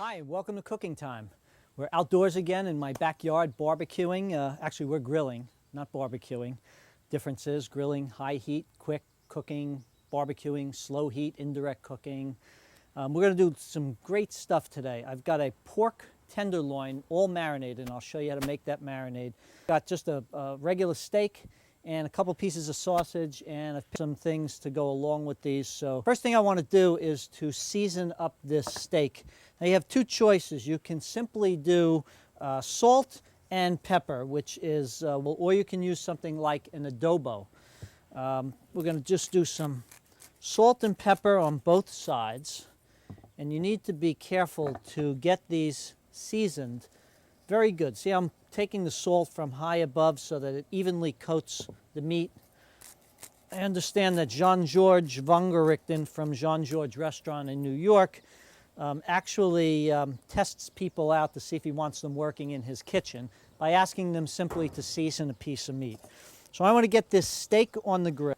Hi, welcome to Cooking Time. We're outdoors again in my backyard barbecuing. Actually, we're grilling, not barbecuing. Difference is grilling, high heat, quick cooking, barbecuing, slow heat, indirect cooking. We're going to do some great stuff today. I've got a pork tenderloin all marinated, and I'll show you how to make that marinade. Got just a regular steak and a couple pieces of sausage, and I've picked some things to go along with these. So first thing I want to do is to season up this steak. Now you have two choices. You can simply do salt and pepper, which is, or you can use something like an adobo. We're going to just do some salt and pepper on both sides, and you need to be careful to get these seasoned very good. See, I'm taking the salt from high above so that it evenly coats the meat. I understand that Jean-Georges Vongerichten from Jean-Georges Restaurant in New York actually tests people out to see if he wants them working in his kitchen by asking them simply to season a piece of meat. So I want to get this steak on the grill.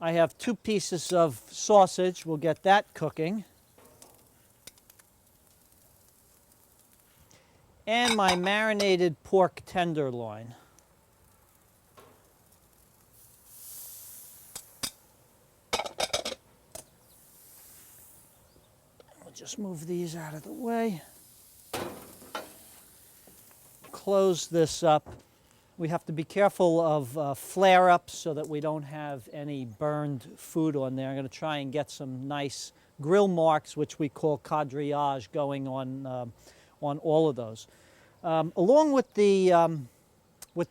I have 2 pieces of sausage. We'll get that cooking. And my marinated pork tenderloin. We'll just move these out of the way. Close this up. We have to be careful of flare-ups so that we don't have any burned food on there. I'm going to try and get some nice grill marks, which we call quadrillage, going on all of those. Along with the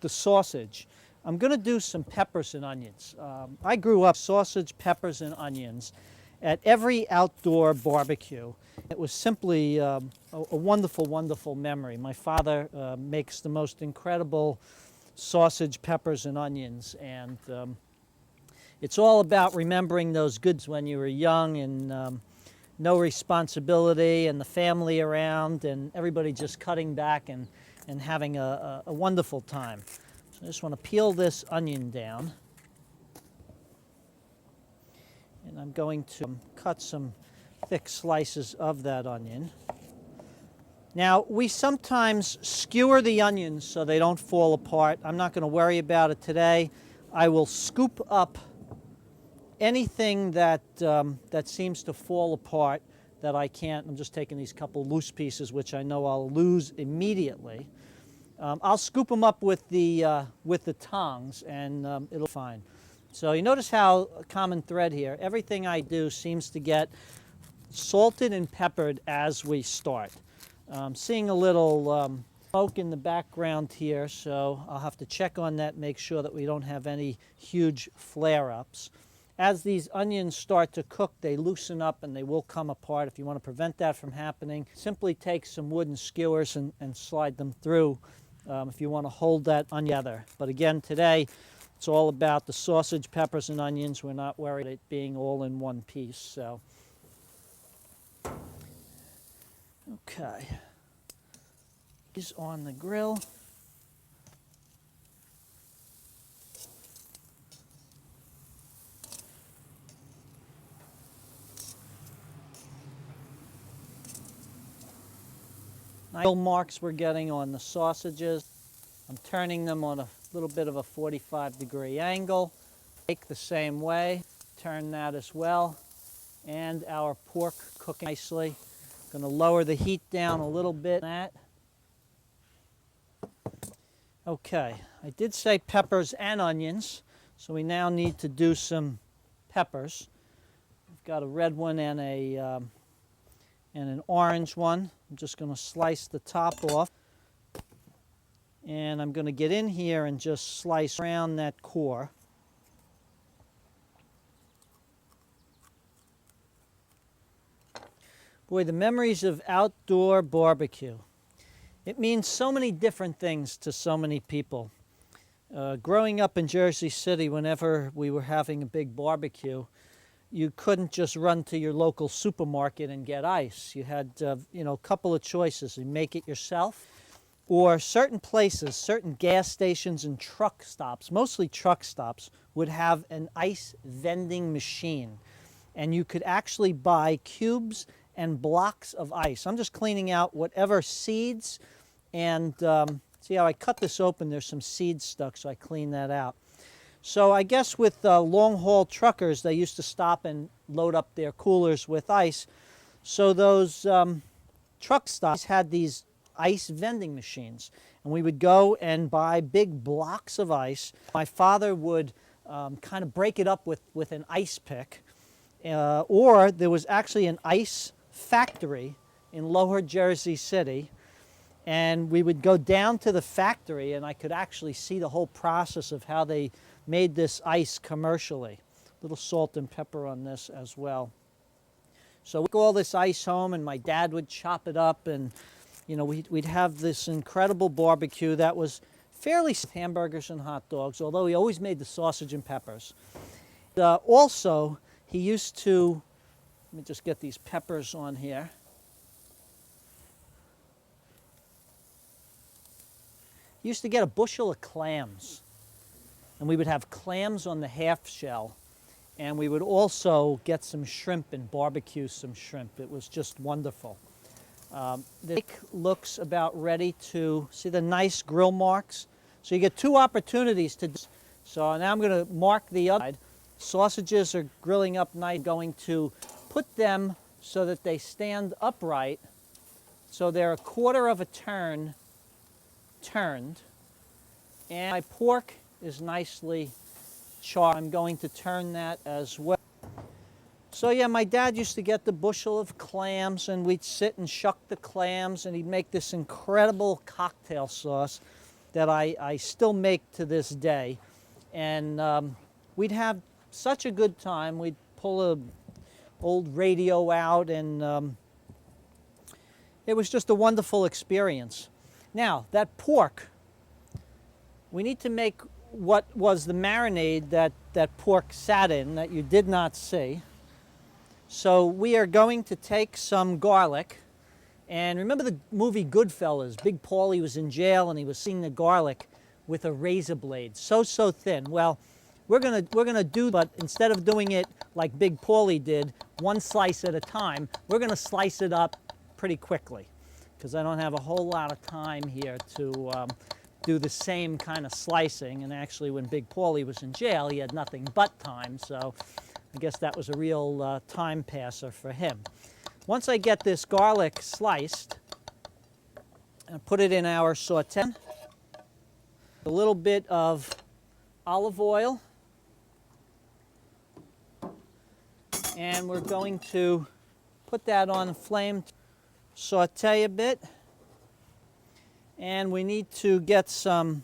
sausage, I'm going to do some peppers and onions. I grew up sausage, peppers, and onions at every outdoor barbecue. It was simply a wonderful, wonderful memory. My father makes the most incredible sausage, peppers, and onions, and it's all about remembering those goods when you were young and no responsibility and the family around and everybody just cutting back and having a wonderful time. So I just want to peel this onion down. And I'm going to cut some thick slices of that onion. Now, we sometimes skewer the onions so they don't fall apart. I'm not going to worry about it today. I will scoop up anything that seems to fall apart that I can't. I'm just taking these couple loose pieces, which I know I'll lose immediately. I'll scoop them up with the tongs, and it'll be fine. So you notice how a common thread here. Everything I do seems to get salted and peppered as we start. Seeing a little smoke in the background here, so I'll have to check on that, make sure that we don't have any huge flare-ups. As these onions start to cook, they loosen up and they will come apart. If you want to prevent that from happening, simply take some wooden skewers and slide them through if you want to hold that onion together. But again, today, it's all about the sausage, peppers, and onions. We're not worried about it being all in one piece. So, okay. These on the grill. Nice marks we're getting on the sausages. I'm turning them on a little bit of a 45-degree angle. Take the same way, turn that as well. And our pork cooking nicely. Going to lower the heat down a little bit. Okay, I did say peppers and onions, so we now need to do some peppers. I've got a red one and an orange one. I'm just going to slice the top off. And I'm going to get in here and just slice around that core. Boy, the memories of outdoor barbecue. It means so many different things to so many people. Growing up in Jersey City, whenever we were having a big barbecue, you couldn't just run to your local supermarket and get ice. You had, a couple of choices. You make it yourself, or certain places, certain gas stations and truck stops, mostly truck stops, would have an ice vending machine. and you could actually buy cubes and blocks of ice. I'm just cleaning out whatever seeds, and see how I cut this open, there's some seeds stuck, so I clean that out. So I guess with long-haul truckers, they used to stop and load up their coolers with ice. So those truck stops had these ice vending machines, and we would go and buy big blocks of ice. My father would kind of break it up with an ice pick, or there was actually an ice factory in Lower Jersey City, and we would go down to the factory, and I could actually see the whole process of how they made this ice commercially. A little salt and pepper on this as well. So we'd take all this ice home, and my dad would chop it up, and you know, we'd have this incredible barbecue that was fairly hamburgers and hot dogs, although he always made the sausage and peppers. Also, he used to, let me just get these peppers on here. He used to get a bushel of clams, and we would have clams on the half shell, and we would also get some shrimp and barbecue some shrimp. It was just wonderful. The steak looks about ready to, see the nice grill marks? So you get two opportunities to, so now I'm going to mark the other side. Sausages are grilling up nice. Going to put them so that they stand upright, so they're a quarter of a turn turned, and my pork is nicely charred. I'm going to turn that as well. So yeah, my dad used to get the bushel of clams, and we'd sit and shuck the clams, and he'd make this incredible cocktail sauce that I still make to this day. And we'd have such a good time. We'd pull an old radio out, and it was just a wonderful experience. Now, that pork, we need to make what was the marinade that pork sat in that you did not see. So we are going to take some garlic, and remember the movie Goodfellas? Big Paulie was in jail, and he was seeing the garlic with a razor blade, so thin. Well, we're gonna do, but instead of doing it like Big Paulie did, one slice at a time, we're gonna slice it up pretty quickly, because I don't have a whole lot of time here to do the same kind of slicing. And actually, when Big Paulie was in jail, he had nothing but time, so I guess that was a real time passer for him. Once I get this garlic sliced, I put it in our saute. A little bit of olive oil, and we're going to put that on the flame, saute a bit, and we need to get some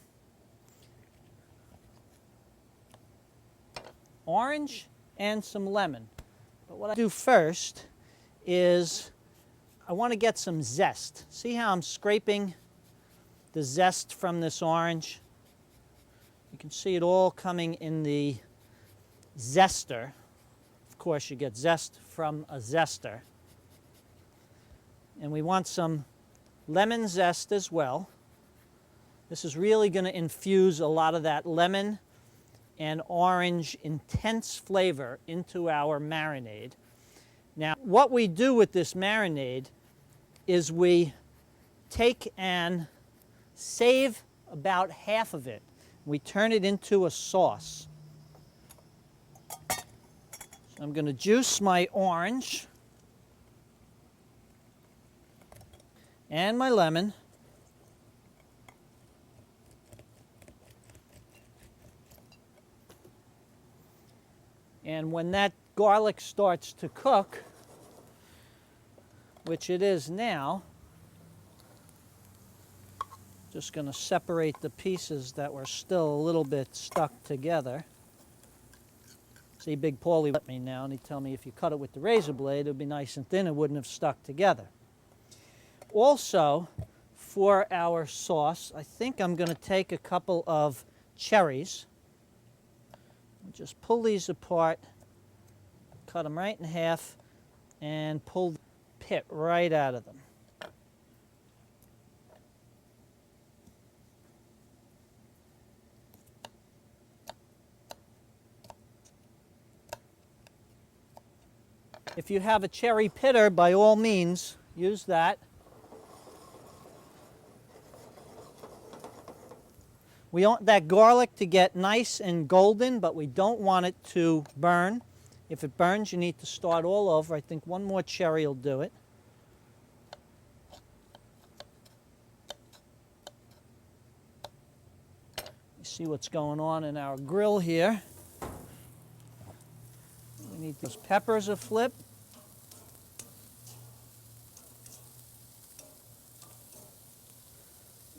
orange and some lemon. But what I do first is I want to get some zest. See how I'm scraping the zest from this orange? You can see it all coming in the zester. Of course, you get zest from a zester. And we want some lemon zest as well. This is really going to infuse a lot of that lemon and orange intense flavor into our marinade. Now, what we do with this marinade is we take and save about half of it. We turn it into a sauce. So I'm going to juice my orange and my lemon. And when that garlic starts to cook, which it is now, just going to separate the pieces that were still a little bit stuck together. See, Big Paulie let me now, and he'd tell me if you cut it with the razor blade, it would be nice and thin, it wouldn't have stuck together. Also, for our sauce, I think I'm going to take a couple of cherries. Just pull these apart, cut them right in half, and pull the pit right out of them. If you have a cherry pitter, by all means, use that. We want that garlic to get nice and golden, but we don't want it to burn. If it burns, you need to start all over. I think one more cherry will do it. See what's going on in our grill here. We need those peppers a flip.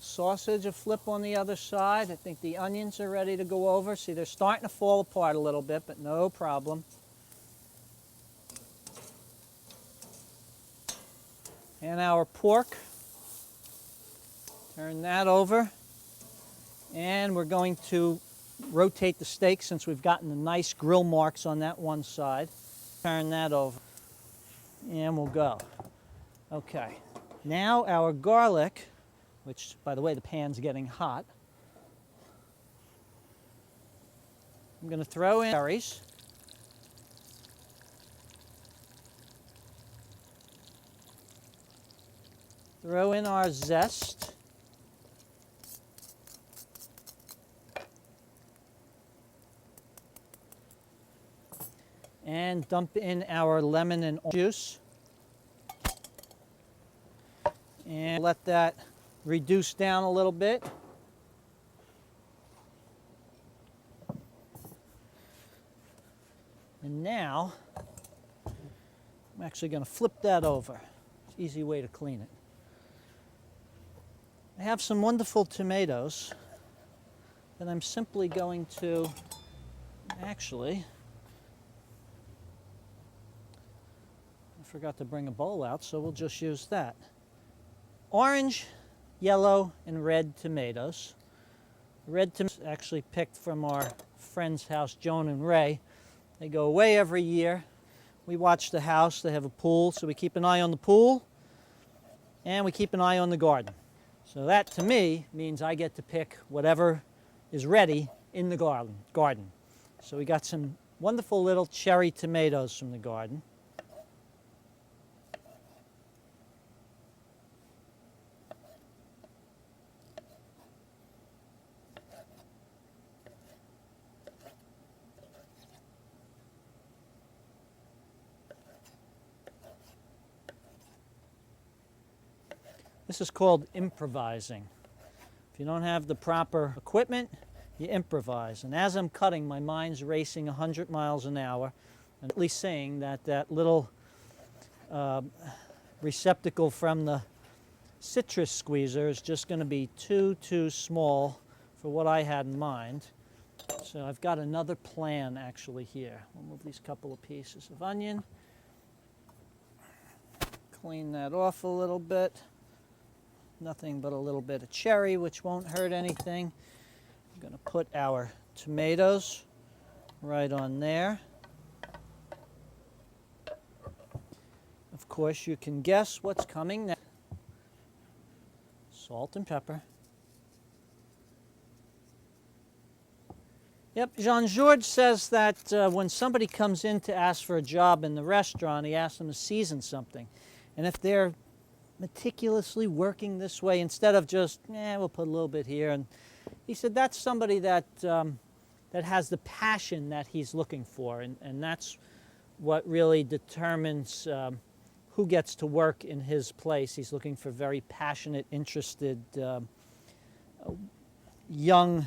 Sausage a flip on the other side. I think the onions are ready to go over. See, they're starting to fall apart a little bit, but no problem. And our pork. Turn that over. And we're going to rotate the steak since we've gotten the nice grill marks on that one side. Turn that over. And we'll go. Okay. Now our garlic, which, by the way, the pan's getting hot. I'm going to throw in cherries. Throw in our zest. And dump in our lemon and orange juice. And let that reduce down a little bit. And now, I'm actually going to flip that over. It's an easy way to clean it. I have some wonderful tomatoes that I'm simply going to, actually, I forgot to bring a bowl out, so we'll just use that. Orange, yellow, and red tomatoes. Red tomatoes actually picked from our friend's house, Joan and Ray. They go away every year. We watch the house. They have a pool, so we keep an eye on the pool, and we keep an eye on the garden. So that, to me, means I get to pick whatever is ready in the garden. So we got some wonderful little cherry tomatoes from the garden. This is called improvising. If you don't have the proper equipment, you improvise. And as I'm cutting, my mind's racing 100 miles an hour, and at least saying that that little receptacle from the citrus squeezer is just going to be too small for what I had in mind. So I've got another plan actually here. We'll move these couple of pieces of onion. Clean that off a little bit. Nothing but a little bit of cherry, which won't hurt anything. I'm going to put our tomatoes right on there. Of course, you can guess what's coming next. Salt and pepper. Yep, Jean-Georges says that when somebody comes in to ask for a job in the restaurant, he asks them to season something. And if they're meticulously working this way, instead of just, we'll put a little bit here. And he said that's somebody that that has the passion that he's looking for, and that's what really determines who gets to work in his place. He's looking for very passionate, interested, young,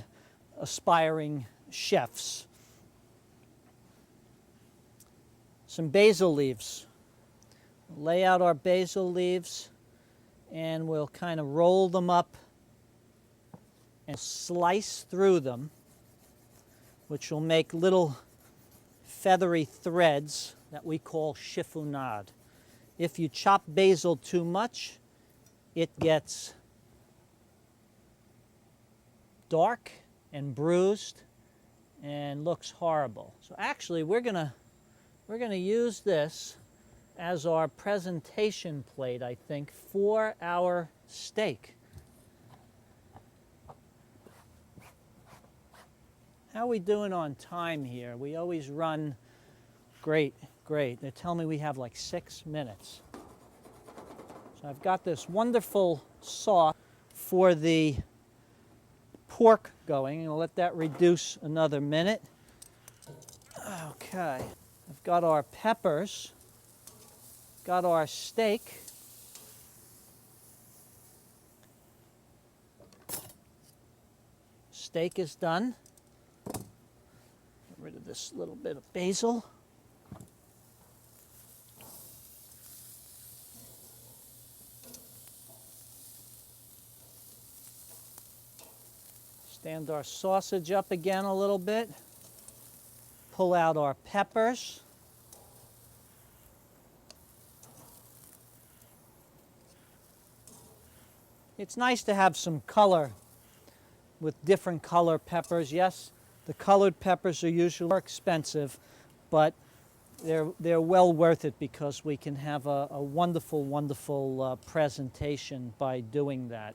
aspiring chefs. Some basil leaves. Lay out our basil leaves, and we'll kind of roll them up and slice through them, which will make little feathery threads that we call chiffonade. If you chop basil too much, it gets dark and bruised and looks horrible. So actually, we're gonna use this as our presentation plate, I think, for our steak. How are we doing on time here? We always run great. Great. They're telling me we have like 6 minutes. So I've got this wonderful sauce for the pork going. I'll let that reduce another minute. Okay. I've got our peppers. Got our steak. Steak is done. Get rid of this little bit of basil. Stand our sausage up again a little bit. Pull out our peppers. It's nice to have some color with different color peppers. Yes, the colored peppers are usually more expensive, but they're well worth it because we can have a wonderful, wonderful presentation by doing that.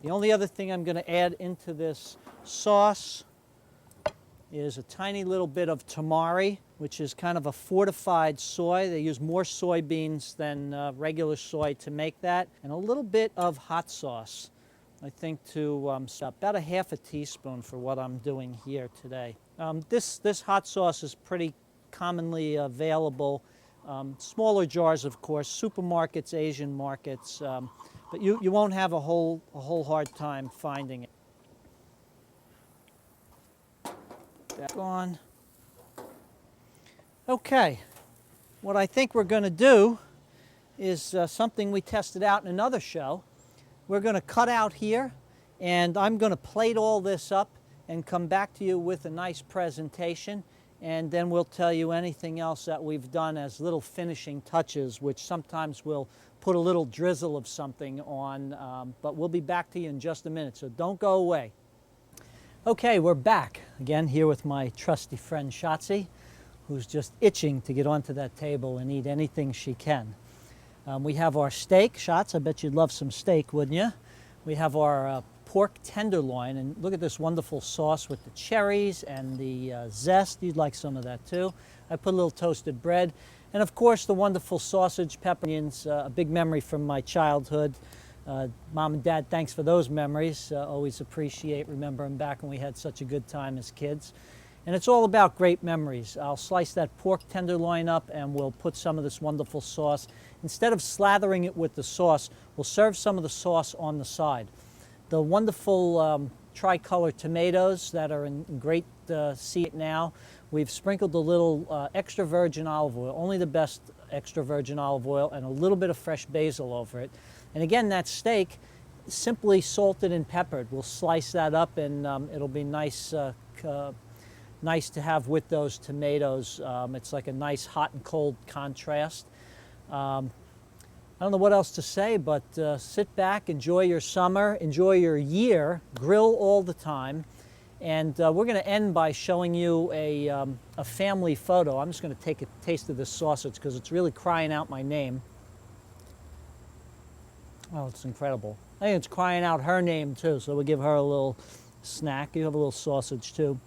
The only other thing I'm going to add into this sauce is a tiny little bit of tamari, which is kind of a fortified soy. They use more soybeans than regular soy to make that, and a little bit of hot sauce. I think to about a half a teaspoon for what I'm doing here today. This hot sauce is pretty commonly available. Smaller jars, of course, supermarkets, Asian markets, but you won't have a whole hard time finding it. Back on. Okay, what I think we're going to do is something we tested out in another show. We're going to cut out here, and I'm going to plate all this up and come back to you with a nice presentation, and then we'll tell you anything else that we've done as little finishing touches, which sometimes we'll put a little drizzle of something on, but we'll be back to you in just a minute, so don't go away. Okay, we're back again here with my trusty friend Shotzi, who's just itching to get onto that table and eat anything she can. We have our steak. Shots, I bet you'd love some steak, wouldn't you? We have our pork tenderloin, and look at this wonderful sauce with the cherries and the zest. You'd like some of that too. I put a little toasted bread, and of course the wonderful sausage, pepper, onions, a big memory from my childhood. Mom and Dad, thanks for those memories. Always appreciate remembering back when we had such a good time as kids. And it's all about great memories. I'll slice that pork tenderloin up and we'll put some of this wonderful sauce. Instead of slathering it with the sauce, we'll serve some of the sauce on the side. The wonderful tricolor tomatoes that are in great seed now, we've sprinkled a little extra virgin olive oil, only the best extra virgin olive oil, and a little bit of fresh basil over it. And again, that steak, simply salted and peppered. We'll slice that up and it'll be nice nice to have with those tomatoes. It's like a nice hot and cold contrast. I don't know what else to say, but sit back, enjoy your summer, enjoy your year, grill all the time. And we're going to end by showing you a family photo. I'm just going to take a taste of this sausage because it's really crying out my name. Oh, it's incredible. I think it's crying out her name too, so we'll give her a little snack. You have a little sausage too.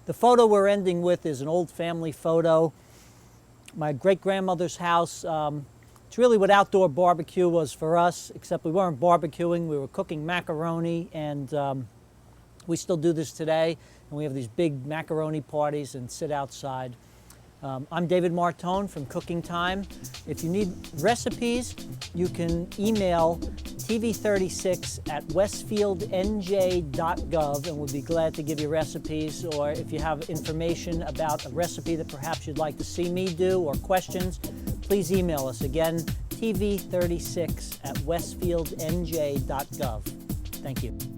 The photo we're ending with is an old family photo. My great-grandmother's house. It's really what outdoor barbecue was for us, except we weren't barbecuing, we were cooking macaroni, and we still do this today, and we have these big macaroni parties and sit outside. I'm David Martone from Cooking Time. If you need recipes, you can email tv36@westfieldnj.gov, and we'll be glad to give you recipes, or if you have information about a recipe that perhaps you'd like to see me do or questions, please email us. Again, tv36@westfieldnj.gov. Thank you.